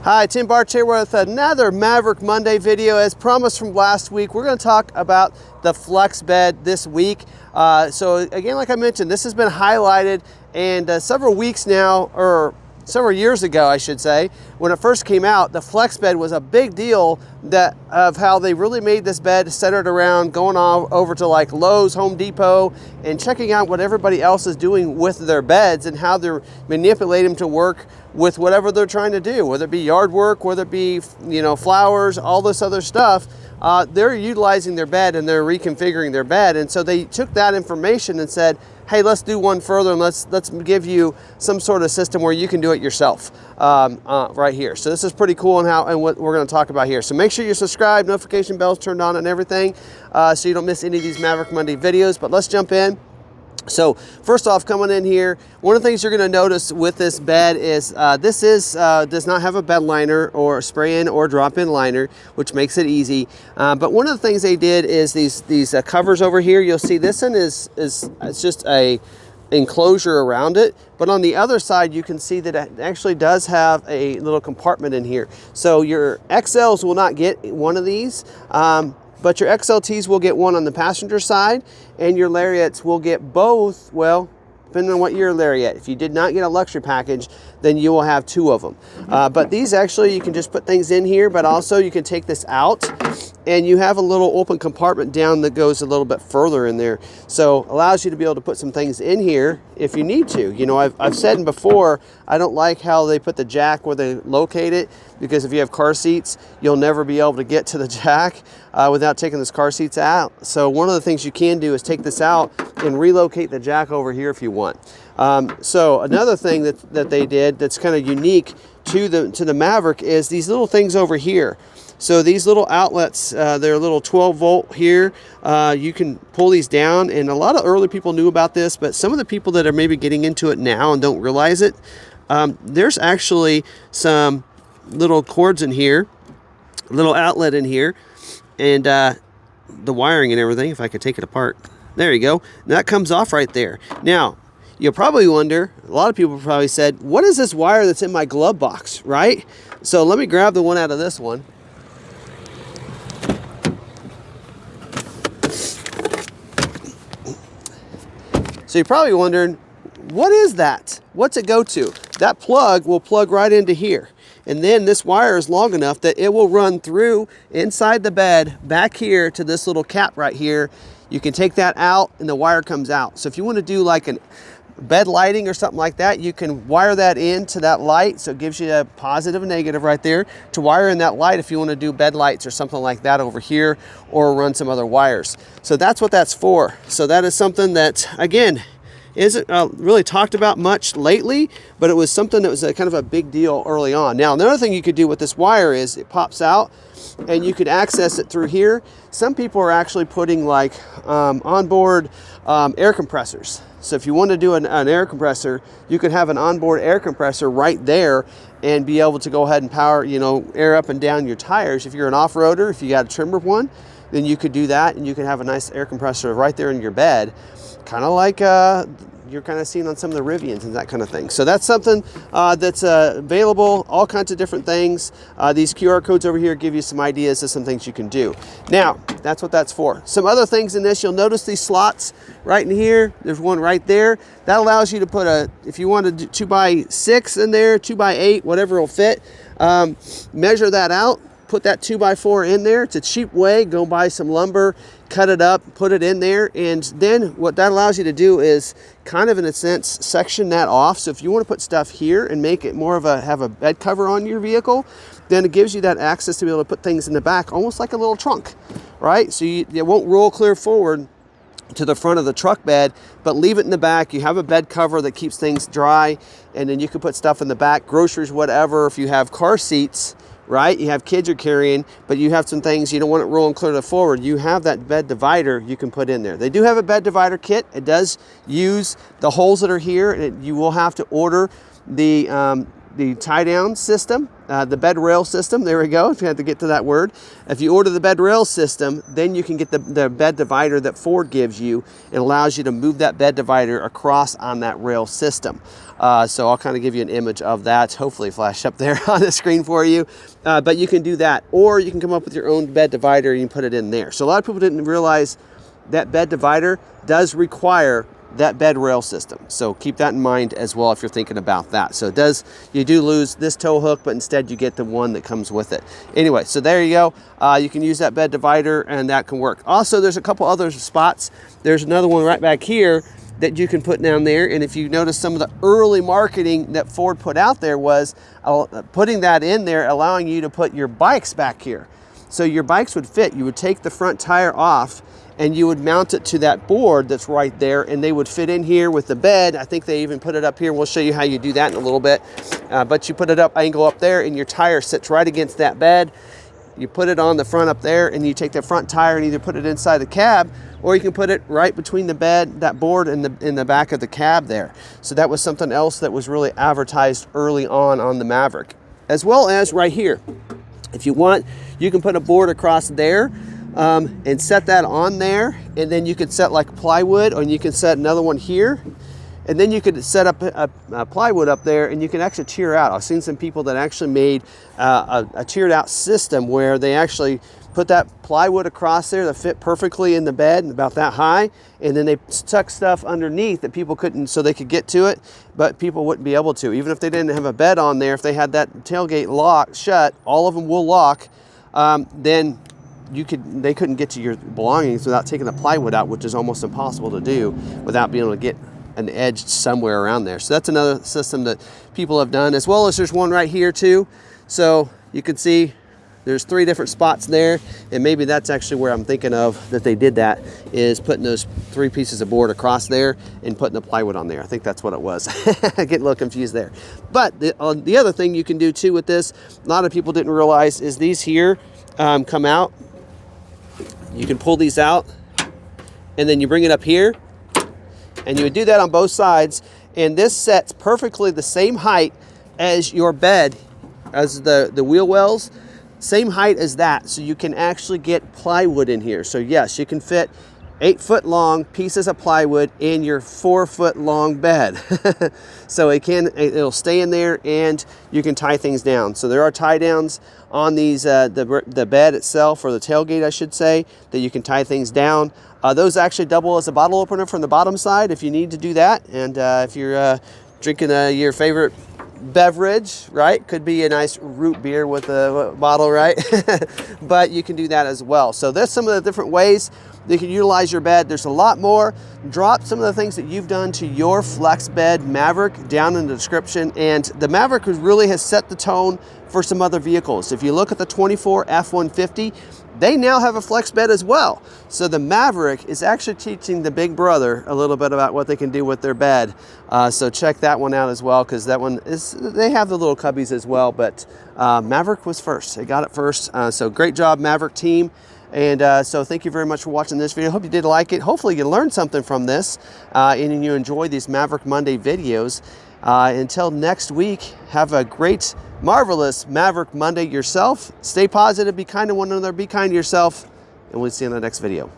Hi, Tim Bartz here with another Maverick Monday video. As promised from last week, we're going to talk about the flex bed this week. So again, like I mentioned, this has been highlighted, and several weeks now, or several years ago, I should say, when it first came out, the flex bed was a big deal of how they really made this bed centered around going on over to like Lowe's, Home Depot, and checking out what everybody else is doing with their beds and how they're manipulating them to work with whatever they're trying to do, whether it be yard work, whether it be, flowers, all this other stuff. They're utilizing their bed and they're reconfiguring their bed. And so they took that information and said, hey, let's do one further, and let's give you some sort of system where you can do it yourself right here. So this is pretty cool and what we're going to talk about here. So make sure you subscribe, notification bells turned on and everything, so you don't miss any of these Maverick Monday videos. But let's jump in. So first off, coming in here, one of the things you're going to notice with this bed is does not have a bed liner or spray-in or drop-in liner, which makes it easy. But one of the things they did is these covers over here. You'll see this one it's just a enclosure around it, but on the other side you can see that it actually does have a little compartment in here. So your XLs will not get one of these. But your XLTs will get one on the passenger side, and your Lariats will get both, well, depending on what your Lariat. If you did not get a luxury package, then you will have two of them. But these actually, you can just put things in here, but also you can take this out, and you have a little open compartment down that goes a little bit further in there. So allows you to be able to put some things in here if you need to. You know, I've said before, I don't like how they put the jack where they locate it, because if you have car seats, you'll never be able to get to the jack without taking those car seats out. So one of the things you can do is take this out and relocate the jack over here if you want. So another thing that they did that's kind of unique to the Maverick is these little things over here. So these little outlets, they're a little 12 volt here. You can pull these down, and a lot of early people knew about this, but some of the people that are maybe getting into it now and don't realize it, there's actually some little cords in here, a little outlet in here, and the wiring and everything, if I could take it apart. There you go. And that comes off right there. Now, you'll probably wonder, a lot of people probably said, what is this wire that's in my glove box, right? So let me grab the one out of this one. So you're probably wondering, what is that? What's it go to? That plug will plug right into here. And then this wire is long enough that it will run through inside the bed back here to this little cap right here. You can take that out and the wire comes out. So if you want to do like a bed lighting or something like that, you can wire that into that light. So it gives you a positive and negative right there to wire in that light if you want to do bed lights or something like that over here, or run some other wires. So that's what that's for. So that is something that, again, isn't really talked about much lately, but it was something that was kind of a big deal early on. Now, another thing you could do with this wire is it pops out and you could access it through here. Some people are actually putting like onboard air compressors. So if you want to do an air compressor, you could have an onboard air compressor right there and be able to go ahead and power, air up and down your tires. If you're an off-roader, if you got a trimmer one, then you could do that, and you could have a nice air compressor right there in your bed, kind of like you're kind of seeing on some of the Rivians and that kind of thing. So that's something that's available, all kinds of different things. These QR codes over here give you some ideas of some things you can do. Now, that's what that's for. Some other things in this, you'll notice these slots right in here. There's one right there. That allows you to put if you want to do 2x6 in there, 2x8, whatever will fit, measure that out. Put that 2x4 in there. It's a cheap way. Go buy some lumber, cut it up, put it in there, and then what that allows you to do is kind of, in a sense, section that off. So if you want to put stuff here and make it more of have a bed cover on your vehicle, then it gives you that access to be able to put things in the back, almost like a little trunk, right? So it won't roll clear forward to the front of the truck bed, but leave it in the back. You have a bed cover that keeps things dry, and then you can put stuff in the back, groceries, whatever. If you have car seats, right, you have kids you're carrying, but you have some things you don't want it rolling clear to forward, you have that bed divider you can put in there. They do have a bed divider kit. It does use the holes that are here, and you will have to order the the tie down system, the bed rail system. There we go. If you had to get to that word, if you order the bed rail system, then you can get the bed divider that Ford gives you. It allows you to move that bed divider across on that rail system. So I'll kind of give you an image of that, hopefully flash up there on the screen for you. But you can do that, or you can come up with your own bed divider and you can put it in there. So a lot of people didn't realize that bed divider does require that bed rail system. So keep that in mind as well if you're thinking about that. So you do lose this tow hook, but instead you get the one that comes with it. Anyway, so there you go. You can use that bed divider and that can work. Also, there's a couple other spots. There's another one right back here that you can put down there. And if you notice, some of the early marketing that Ford put out there was putting that in there, allowing you to put your bikes back here. So your bikes would fit. You would take the front tire off and you would mount it to that board that's right there, and they would fit in here with the bed. I think they even put it up here. We'll show you how you do that in a little bit. But you put it up, angle up there, and your tire sits right against that bed. You put it on the front up there, and you take the front tire and either put it inside the cab, or you can put it right between the bed, that board, and in the back of the cab there. So that was something else that was really advertised early on the Maverick. As well as right here. If you want, you can put a board across there, and set that on there, and then you could set like plywood, or you can set another one here, and then you could set up a plywood up there, and you can actually tier out. I've seen some people that actually made a tiered out system where they actually put that plywood across there that fit perfectly in the bed, about that high, and then they stuck stuff underneath that people couldn't, so they could get to it, but people wouldn't be able to. Even if they didn't have a bed on there, if they had that tailgate locked shut, all of them will lock, then they couldn't get to your belongings without taking the plywood out, which is almost impossible to do without being able to get an edge somewhere around there. So that's another system that people have done, as well as there's one right here too. So you can see there's 3 different spots there, and maybe that's actually where I'm thinking of that they did that, is putting those 3 pieces of board across there and putting the plywood on there. I think that's what it was. I get a little confused there. But the other thing you can do too with this, a lot of people didn't realize, is these here come out. You can pull these out, and then you bring it up here, and you would do that on both sides, and this sets perfectly the same height as your bed, as the wheel wells, same height as that, so you can actually get plywood in here. So yes, you can fit 8-foot long pieces of plywood in your 4-foot long bed. So it'll stay in there, and you can tie things down. So there are tie downs on these, the bed itself, or the tailgate I should say, that you can tie things down. Those actually double as a bottle opener from the bottom side if you need to do that. And if you're drinking your favorite beverage, right? Could be a nice root beer with a bottle, right? But you can do that as well. So there's some of the different ways that you can utilize your bed. There's a lot more. Drop some of the things that you've done to your Flexbed Maverick down in the description. And the Maverick really has set the tone for some other vehicles. If you look at the 24 F-150, they now have a Flexbed as well. So the Maverick is actually teaching the big brother a little bit about what they can do with their bed. So check that one out as well, because that one they have the little cubbies as well, but Maverick was first. They got it first. So great job, Maverick team. And so thank you very much for watching this video. Hope you did like it. Hopefully you learned something from this, and you enjoy these Maverick Monday videos. Until next week, have a great, marvelous Maverick Monday yourself. Stay positive, be kind to one another, be kind to yourself, and we'll see you in the next video.